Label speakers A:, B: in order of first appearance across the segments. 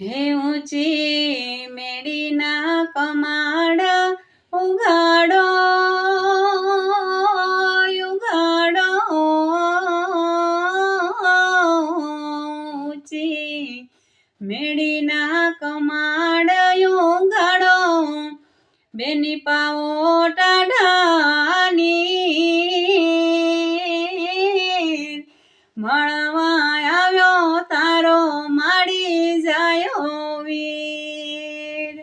A: હે ઊંચી મેડીના કમાડ ઉઘાડો ઉઘાડો ઊંચી મેડીના કમાડ ઉઘાડો બેની પાઓ ટાઢાની મળવા આવ્યો તારો માડી જાયો વીર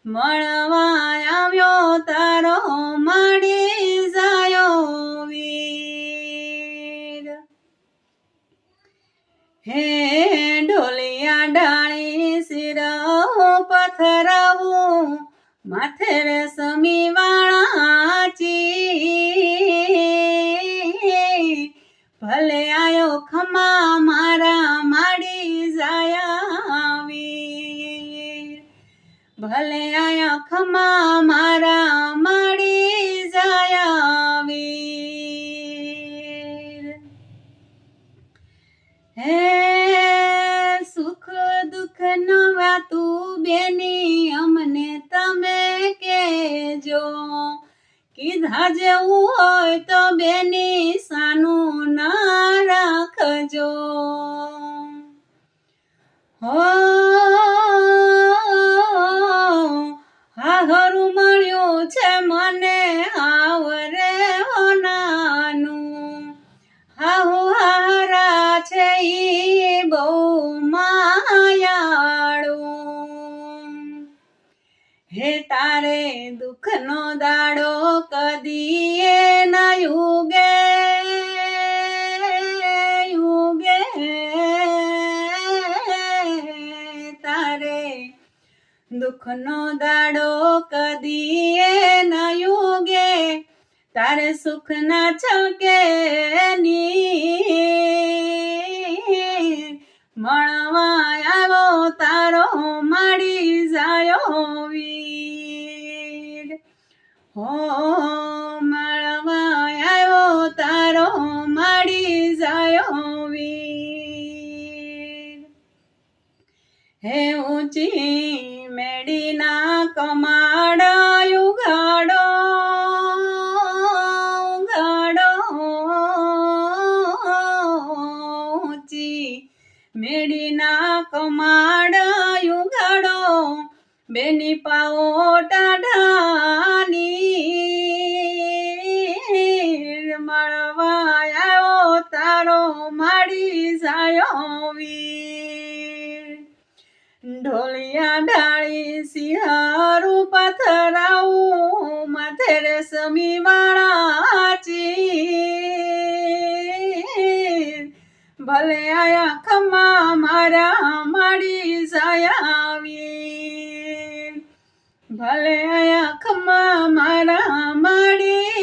A: મળવા આવ્યો તારો માડી જાયો વીર હે ઢોલિયા ડાળી શિર પથરાવું માથે રેશમી વાળા ચી ભલે આયો ખમા મારા માડી જાયા વીર ભલે આયા ખમા મારા માડી જાયા વીર હે સુખ દુઃખ નવા તું બેની અમને તમે કેજો કીધા જેવું હોય તો બેની સાનું ના રાખજો હો હાહરું મળ્યું છે મને આવરે હોનાનું હાહુ હારા છે ઈ બહુ માયાળું હે તારે દુઃખનો દાડો કદીએ ન યુગે યુગે તારે દુઃખનો દાડો કદીએ ન યુગે તારે સુખ ના છલકે ની મળવા આવ્યો તારો માડી જાયો વીર હો મળવા આવ્યો તારો માડી જાયો વીર હે ઊંચી મેડીના કમાડ ઉઘાડો ઉઘાડો ઊંચી મેડીના કમાડ ઉઘાડો બેની પાઓ ટાઢાની મળવા આવ્યો તારો માડી જાયો વીર ઢોલિયા ડાળી સિંહારું પથરાવું માથે રેશમી વાળા ચીર ભલે આયા ખમા મારા માડી જાયા વીર ભલે આયા ખમા મારા માડી